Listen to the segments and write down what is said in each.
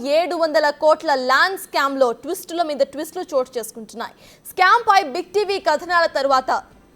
700 కోట్ల land scam లో ట్విస్టుల మీద ట్విస్టులు చోటు చేసుకుంటున్నాయి. స్కామ్ పై బిగ్ టీవీ కథనాల తర్వాత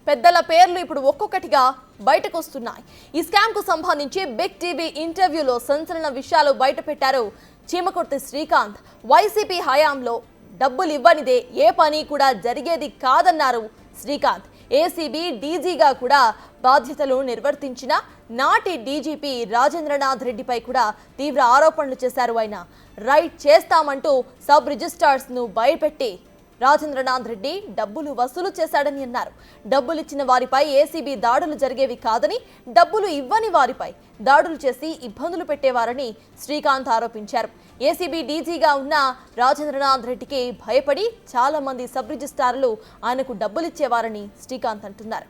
పెద్దల పేర్లు ఇప్పుడు ఒక్కొక్కటిగా బయటకు వస్తున్నాయి. ఈ స్కామ్ కు సంబంధించి బిగ్ టీవీ ఇంటర్వ్యూలో సంచలన విషయాలు బయటపెట్టారు చీమకుర్తి శ్రీకాంత్. వైసీపీ హయాంలో డబ్బులు ఇవ్వనిదే ఏ పని కూడా జరిగేది కాదన్నారు శ్రీకాంత్. ఏసీబీ డీజీగా కూడా బాధ్యతలు నిర్వర్తించిన నాటి డీజీపీ రాజేంద్రనాథ్ రెడ్డిపై కూడా తీవ్ర ఆరోపణలు చేశారు. ఆయన రైడ్ చేస్తామంటూ సబ్ రిజిస్ట్రార్స్ ను భయపెట్టి రాజేంద్రనాథ్ రెడ్డి డబ్బులు వసూలు చేశాడని అన్నారు. డబ్బులు ఇచ్చిన వారిపై ఏసీబీ దాడులు జరిగేవి కాదని, డబ్బులు ఇవ్వని వారిపై దాడులు చేసి ఇబ్బందులు పెట్టేవారని శ్రీకాంత్ ఆరోపించారు. ఏసీబీ డీజీగా ఉన్న రాజేంద్రనాథ్ రెడ్డికి భయపడి చాలా మంది సబ్ రిజిస్ట్రార్లు ఆయనకు డబ్బులిచ్చేవారని శ్రీకాంత్ అంటున్నారు.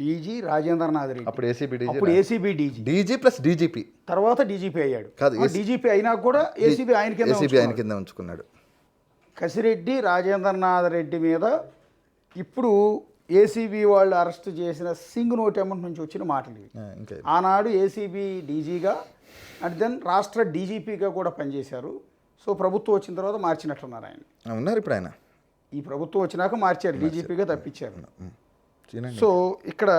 డీజీ రాజేంద్రనాథ్ రెడ్డి అప్పుడు ఏసీబీ డీజీ ప్లస్ డీజీపీ తర్వాత డీజీపీ అయ్యాడు. కాదు, డీజీపీ అయినా కూడా ఏసీబీ ఆయన కింద ఉంచుకున్నాడు. కసిరెడ్డి రాజేంద్రనాథ్ రెడ్డి మీద ఇప్పుడు ఏసీబీ వాళ్ళు అరెస్ట్ చేసిన సింగ్ నోట్ అమౌంట్ నుంచి వచ్చిన మాటలు ఇవి. ఆనాడు ఏసీబీ డీజీగా అండ్ దెన్ రాష్ట్ర డీజీపీగా కూడా పనిచేశారు. సో ప్రభుత్వం వచ్చిన తర్వాత మార్చినట్టున్నారు ఆయన. ఉన్నారు ఇప్పుడు ఆయన. ఈ ప్రభుత్వం వచ్చినాక మార్చారు, డీజీపీగా తప్పించారు. సో ఇక్కడ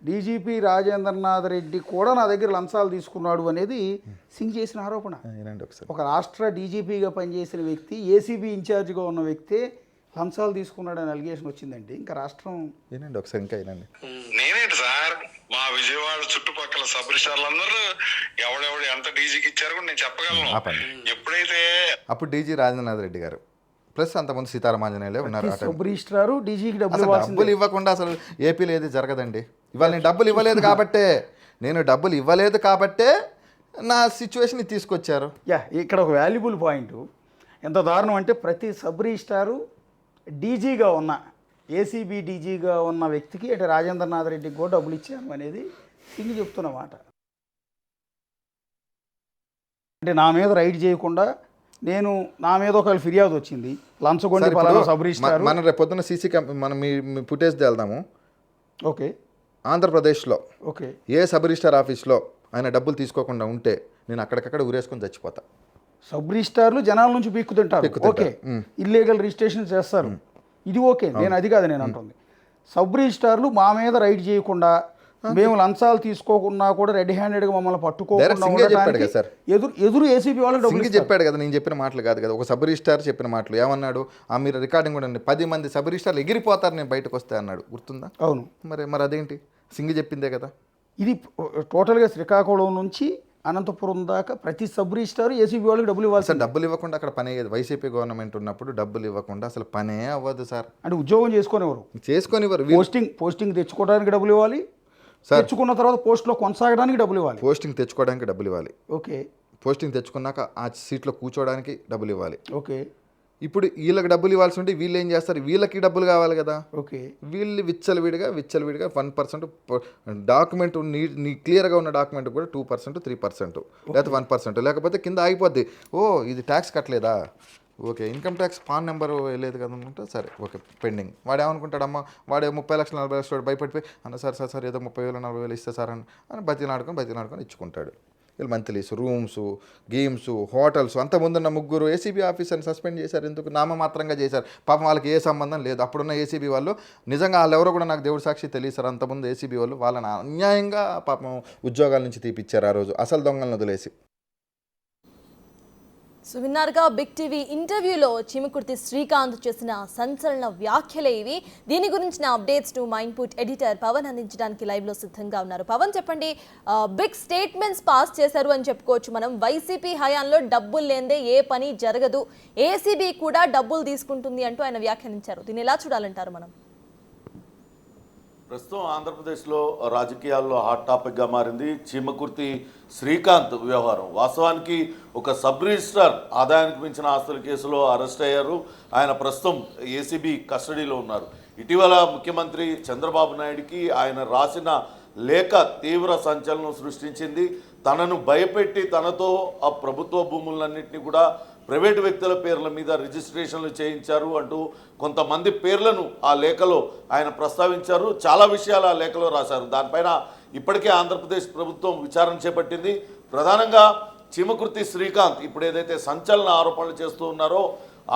డీజీపీ రాజేంద్రనాథ్ రెడ్డి కూడా నా దగ్గర లంచాలు తీసుకున్నాడు అనేది సింగ్ చేసిన ఆరోపణ. ఒక రాష్ట్ర డీజీపీగా పనిచేసిన వ్యక్తి, ఏసీబీ ఇన్ఛార్జిగా ఉన్న వ్యక్తి లంచాలు తీసుకున్నాడు అని అలిగేషన్ వచ్చిందండి. ఇంకా రాష్ట్రం నేనేంటి సార్, మా విజయవాడ చుట్టుపక్కల సబ్ రిజిస్ట్రార్లందరూ ఎవడెవడు ఎంత డీజీకి ఇచ్చారు కూడా నేను చెప్పగలను. ఎప్పుడైతే అప్పుడు డీజీ రాజేంద్రనాథ్ రెడ్డి గారు ప్లస్ అంతమంది సీతారామాంజనేయులే ఉన్నారు. సబ్ రిజిస్ట్రారు డీజీకి డబ్బులు ఇవ్వకుండా అసలు ఏపీలో ఏది జరగదండి. ఇవాళ నేను డబ్బులు ఇవ్వలేదు కాబట్టే నా సిచ్యువేషన్ తీసుకొచ్చారు. ఇక్కడ ఒక వాల్యుబుల్ పాయింట్ ఎంత దారుణం అంటే, ప్రతి సబ్ రిజిస్ట్రారు డీజీగా ఉన్న, ఏసీబీ డీజీగా ఉన్న వ్యక్తికి అంటే రాజేంద్రనాథ్ రెడ్డికి కూడా డబ్బులు ఇచ్చాను అనేది సింగ్ చెప్తున్నమాట. అంటే నా మీద రైడ్ చేయకుండా నా మీద ఒక ఫిర్యాదు వచ్చింది, లంచగొండి పలానా సబ్ రిజిస్ట్రార్. మనం రేపు పొద్దున్న సీసీ మనం మీ ఫుటేజ్ వెళ్దాము. ఓకే, ఆంధ్రప్రదేశ్లో ఓకే ఏ సబ్ రిజిస్ట్రార్ ఆఫీస్లో ఆయన డబ్బులు తీసుకోకుండా ఉంటే నేను అక్కడికక్కడ ఊరేసుకొని చచ్చిపోతా. సబ్ రిజిస్ట్రార్లు జనాల నుంచి పీక్కుతుంటారు. ఓకే, ఇల్లీగల్ రిజిస్ట్రేషన్ చేస్తారు, ఇది ఓకే, నేను అది కాదు నేను అంటుంది. సబ్ రిజిస్ట్రార్లు మా మీద రైడ్ చేయకుండా, మేము లంచాలు తీసుకోకుండా కూడా రెడ్ హ్యాండెడ్గా మమ్మల్ని పట్టుకోకుండా ఎదురు ఏసీబీ వాళ్ళు చెప్పాడు కదా. నేను చెప్పిన మాటలు కాదు కదా, ఒక సబ్ రిజిస్ట్రార్ చెప్పిన మాటలు. ఏమన్నాడు, మీరు రికార్డింగ్ కూడా 10 మంది సబ్ రిజిస్ట్రార్లు ఎగిరిపోతారు నేను బయటకు వస్తే అన్నాడు, గుర్తుందా? అవును. మరి అదేంటి, సింగ్ చెప్పిందే కదా. ఇది టోటల్గా శ్రీకాకుళం నుంచి అనంతపురం దాకా ప్రతి సబ్ రిజిస్ట్రార్ ఏసీబీ వాళ్ళకి డబ్బులు ఇవ్వాలి సార్. డబ్బులు ఇవ్వకుండా అక్కడ పని అయ్యేది. వైసీపీ గవర్నమెంట్ ఉన్నప్పుడు డబ్బులు ఇవ్వకుండా అసలు పనే అవ్వదు సార్. అంటే ఉద్యోగం చేసుకునేవారు పోస్టింగ్ తెచ్చుకోవడానికి డబ్బులు ఇవ్వాలి, తెచ్చుకున్న తర్వాత పోస్ట్లో కొనసాగడానికి డబ్బులు ఇవ్వాలి, పోస్టింగ్ తెచ్చుకోవడానికి డబ్బులు ఇవ్వాలి. ఓకే, పోస్టింగ్ తెచ్చుకున్నాక ఆ సీట్లో కూర్చోవడానికి డబ్బులు ఇవ్వాలి. ఓకే. ఇప్పుడు వీళ్ళకి డబ్బులు ఇవ్వాల్సి ఉంటే వీళ్ళు ఏం చేస్తారు, వీళ్ళకి డబ్బులు కావాలి కదా. ఓకే, వీళ్ళు విచ్చలవిడిగా 1% డాక్యుమెంట్ నీ క్లియర్గా ఉన్న డాక్యుమెంట్ కూడా 2%, 3% లేకపోతే 1%, లేకపోతే కింద ఆగిపోద్ది. ఇది ట్యాక్స్ కట్టలేదా, okay, income tax PAN number వెళ్ళలేదు కదా అనుకుంటే సరే, ఓకే, పెండింగ్. వాడు ఏమనుకుంటాడమ్మా, వాడు 30 లక్షలు 40 లక్షలు భయపడిపోయి అన్న సార్ ఏదో 30,000 40,000 ఇస్తే సార్ అని బతిలాడుకొని ఇచ్చుకుంటాడు. వీళ్ళు మంత్లీస్, రూమ్స్, గేమ్స్, హోటల్స్. అంతకుముందున్న 3 ఏసీబీ ఆఫీసర్ని సస్పెండ్ చేశారు. ఎందుకు, నామమాత్రంగా చేశారు. పాపం వాళ్ళకి ఏ సంబంధం లేదు. అప్పుడున్న ఏసీబీ వాళ్ళు నిజంగా వాళ్ళు ఎవరో కూడా నాకు దేవుడి సాక్షి తెలియదు సార్. అంతకుముందు ఏసీబీ వాళ్ళు వాళ్ళని అన్యాయంగా పాపం ఉద్యోగాల నుంచి తీపిచ్చారు ఆ రోజు, అసలు దొంగలను వదిలేసి. సో విన్నారుగా బిగ్ టీవీ ఇంటర్వ్యూలో చీమకుర్తి శ్రీకాంత్ చేసిన సంచలన వ్యాఖ్యలే ఇవి. దీని గురించిన అప్డేట్స్ ను మా ఇన్పుట్ ఎడిటర్ పవన్ అందించడానికి లైవ్ లో సిద్ధంగా ఉన్నారు. పవన్, చెప్పండి, బిగ్ స్టేట్మెంట్స్ పాస్ చేశారు అని చెప్పుకోవచ్చు మనం. వైసీపీ హయాంలో డబ్బులు లేదే ఏ పని జరగదు, ఏసీబీ కూడా డబ్బులు తీసుకుంటుంది అంటూ ఆయన వ్యాఖ్యానించారు. దీన్ని ఎలా చూడాలంటారు మనం? ప్రస్తుతం ఆంధ్రప్రదేశ్లో రాజకీయాల్లో హాట్ టాపిక్గా మారింది చీమకుర్తి శ్రీకాంత్ వ్యవహారం. వాస్తవానికి ఒక సబ్ రిజిస్ట్రార్ ఆదాయానికి మించిన ఆస్తుల కేసులో అరెస్ట్ అయ్యారు. ఆయన ప్రస్తుతం ఏసీబీ కస్టడీలో ఉన్నారు. ఇటీవల ముఖ్యమంత్రి చంద్రబాబు నాయుడికి ఆయన రాసిన లేఖ తీవ్ర సంచలనం సృష్టించింది. తనను భయపెట్టి తనతో ఆ ప్రభుత్వ భూములన్నింటినీ కూడా ప్రైవేటు వ్యక్తుల పేర్ల మీద రిజిస్ట్రేషన్లు చేయించారు అంటూ కొంతమంది పేర్లను ఆ లేఖలో ఆయన ప్రస్తావించారు. చాలా విషయాలు ఆ లేఖలో రాశారు. దానిపైన ఇప్పటికే ఆంధ్రప్రదేశ్ ప్రభుత్వం విచారణ చేపట్టింది. ప్రధానంగా చీమకుర్తి శ్రీకాంత్ ఇప్పుడు ఏదైతే సంచలన ఆరోపణలు చేస్తూ ఉన్నారో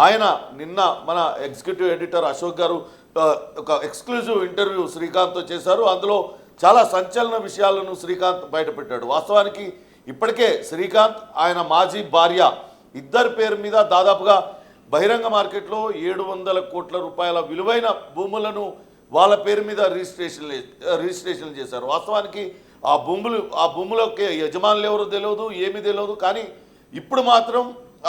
ఆయన నిన్న మన ఎగ్జిక్యూటివ్ ఎడిటర్ అశోక్ గారు ఒక ఎక్స్క్లూజివ్ ఇంటర్వ్యూ శ్రీకాంత్తో చేశారు. అందులో చాలా సంచలన విషయాలను శ్రీకాంత్ బయటపెట్టాడు. వాస్తవానికి ఇప్పటికే శ్రీకాంత్ ఆయన మాజీ భార్య ఇద్దరి పేరు మీద దాదాపుగా బహిరంగ మార్కెట్లో 700 కోట్ల రూపాయల విలువైన భూములను వాళ్ళ పేరు మీద రిజిస్ట్రేషన్ చేశారు. వాస్తవానికి ఆ భూములకి యజమానులు ఎవరో తెలియదు, ఏమీ తెలియదు. కానీ ఇప్పుడు మాత్రం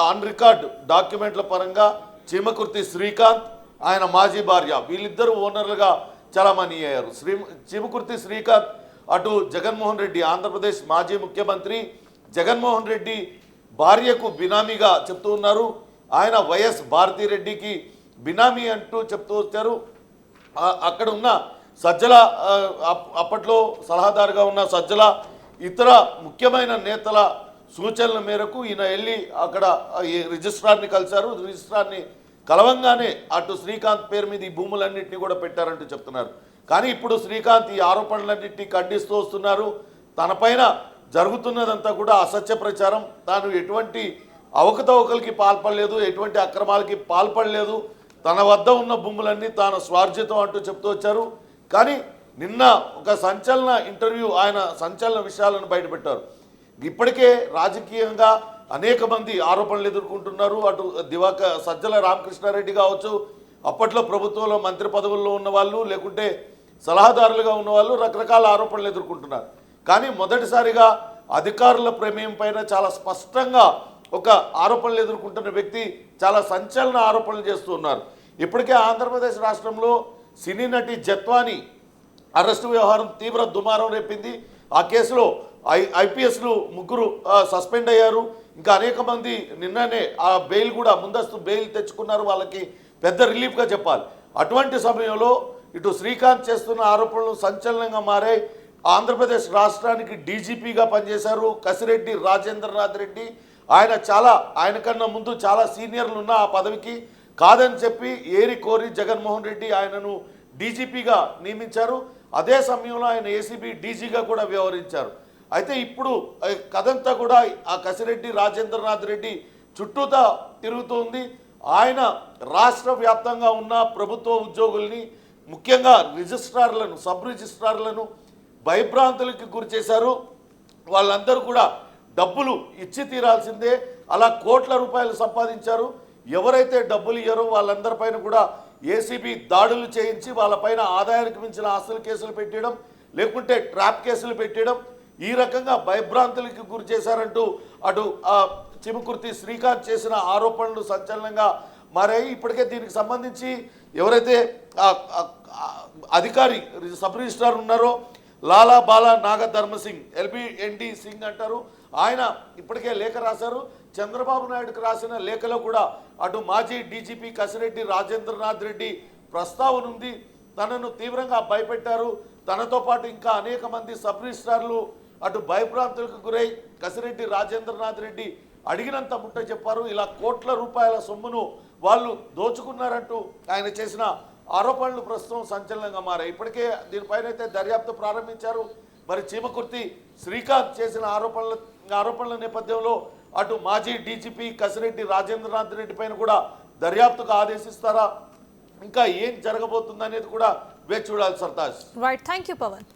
ఆన్ రికార్డ్ డాక్యుమెంట్ల పరంగా చీమకుర్తి శ్రీకాంత్ ఆయన మాజీ భార్య వీళ్ళిద్దరూ ఓనర్లుగా చలామణి అయ్యారు. చీమకుర్తి శ్రీకాంత్ అటు జగన్మోహన్ రెడ్డి ఆంధ్రప్రదేశ్ మాజీ ముఖ్యమంత్రి జగన్మోహన్ రెడ్డి భార్యకు బినామీగా చెప్తూ ఉన్నారు. ఆయన వైఎస్ భారతిరెడ్డికి బినామీ అంటూ చెప్తూ వచ్చారు. అక్కడ ఉన్న సజ్జల అప్పట్లో సలహాదారుగా ఉన్న సజ్జల ఇతర ముఖ్యమైన నేతల సూచనల మేరకు ఈయన వెళ్ళి అక్కడ ఈ రిజిస్ట్రార్ని కలిశారు. రిజిస్ట్రార్ని కలవంగానే అటు శ్రీకాంత్ పేరు మీద ఈ భూములన్నింటినీ కూడా పెట్టారంటూ చెప్తున్నారు. కానీ ఇప్పుడు శ్రీకాంత్ ఈ ఆరోపణలన్నింటినీ ఖండిస్తూ వస్తున్నారు. తనపైన జరుగుతున్నదంతా కూడా అసత్య ప్రచారం, తాను ఎటువంటి అవకతవకలకి పాల్పడలేదు, ఎటువంటి అక్రమాలకి పాల్పడలేదు, తన వద్ద ఉన్న భూములన్నీ తాను స్వార్జితం అంటూ చెప్తూ వచ్చారు. కానీ నిన్న ఒక సంచలన ఇంటర్వ్యూ ఆయన సంచలన విషయాలను బయటపెట్టారు. ఇప్పటికే రాజకీయంగా అనేక మంది ఆరోపణలు ఎదుర్కొంటున్నారు. అటు సజ్జల రామకృష్ణారెడ్డి కావచ్చు, అప్పట్లో ప్రభుత్వంలో మంత్రి పదవుల్లో ఉన్నవాళ్ళు, లేకుంటే సలహాదారులుగా ఉన్నవాళ్ళు రకరకాల ఆరోపణలు ఎదుర్కొంటున్నారు. కానీ మొదటిసారిగా అధికారుల ప్రమేయం పైన చాలా స్పష్టంగా ఒక ఆరోపణలు ఎదుర్కొంటున్న వ్యక్తి చాలా సంచలన ఆరోపణలు చేస్తూ ఉన్నారు. ఇప్పటికే ఆంధ్రప్రదేశ్ రాష్ట్రంలో సినీ నటి జత్వాని అరెస్టు వ్యవహారం తీవ్ర దుమారం రేపింది. ఆ కేసులో ఐపీఎస్లు 3 సస్పెండ్ అయ్యారు. ఇంకా అనేక మంది నిన్ననే ఆ బెయిల్ కూడా ముందస్తు బెయిల్ తెచ్చుకున్నారు. వాళ్ళకి పెద్ద రిలీఫ్గా చెప్పాలి. అటువంటి సమయంలో ఇటు శ్రీకాంత్ చేస్తున్న ఆరోపణలు సంచలనంగా మారాయి. ఆంధ్రప్రదేశ్ రాష్ట్రానికి డీజీపీగా పనిచేశారు కసిరెడ్డి రాజేంద్రనాథ్ రెడ్డి. ఆయన కన్నా ముందు చాలా సీనియర్లు ఉన్న ఆ పదవికి కాదని చెప్పి ఏరి కోరి జగన్మోహన్ రెడ్డి ఆయనను డీజీపీగా నియమించారు. అదే సమయంలో ఆయన ఏసీబీ డీజీగా కూడా వ్యవహరించారు. అయితే ఇప్పుడు కథంతా కూడా ఆ కసిరెడ్డి రాజేంద్రనాథ్ రెడ్డి చుట్టూతా తిరుగుతుంది. ఆయన రాష్ట్ర వ్యాప్తంగా ఉన్న ప్రభుత్వ ఉద్యోగుల్ని, ముఖ్యంగా రిజిస్ట్రార్లను, సబ్ రిజిస్ట్రార్లను భయభ్రాంతులకి గురి చేశారు. వాళ్ళందరూ కూడా డబ్బులు ఇచ్చి తీరాల్సిందే, అలా కోట్ల రూపాయలు సంపాదించారు. ఎవరైతే డబ్బులు ఇయ్యారో వాళ్ళందరిపైన కూడా ఏసీబీ దాడులు చేయించి వాళ్ళపైన ఆదాయానికి మించిన ఆస్తుల కేసులు పెట్టడం, లేకుంటే ట్రాప్ కేసులు పెట్టడం, ఈ రకంగా భయభ్రాంతులకి గురి చేశారంటూ అటు చీమకుర్తి శ్రీకాంత్ చేసిన ఆరోపణలు సంచలనంగా మారాయి. ఇప్పటికే దీనికి సంబంధించి ఎవరైతే అధికారి సబ్ రిజిస్ట్రార్ ఉన్నారో లాలా బాలా నాగధర్మసింగ్, ఎల్బిఎన్డి సింగ్ అంటారు, ఆయన ఇప్పటికే లేఖ రాశారు. చంద్రబాబు నాయుడుకు రాసిన లేఖలో కూడా అటు మాజీ డీజీపీ కసిరెడ్డి రాజేంద్రనాథ్ రెడ్డి ప్రస్తావన ఉంది. తనను తీవ్రంగా భయపెట్టారు. తనతో పాటు ఇంకా అనేక మంది సబ్ రిజిస్ట్రార్లు అటు భయభ్రాంతులకు గురై కసిరెడ్డి రాజేంద్రనాథ్ రెడ్డి అడిగినంత ముట్ట చెప్పారు. ఇలా కోట్ల రూపాయల సొమ్మును వాళ్ళు దోచుకున్నారంటూ ఆయన చేసిన ఆరోపణలు ప్రస్తుతం సంచలనంగా మారాయి. ఇప్పటికే దీనిపైన అయితే దర్యాప్తు ప్రారంభించారు. మరి చీమకుర్తి శ్రీకాంత్ చేసిన ఆరోపణల నేపథ్యంలో అటు మాజీ డీజీపీ కసిరెడ్డి రాజేంద్రనాథ్ రెడ్డి పైన కూడా దర్యాప్తుకు ఆదేశిస్తారా, ఇంకా ఏం జరగబోతుందనేది కూడా వేచి చూడాలి. Sartaj. Right, thank you Pawan.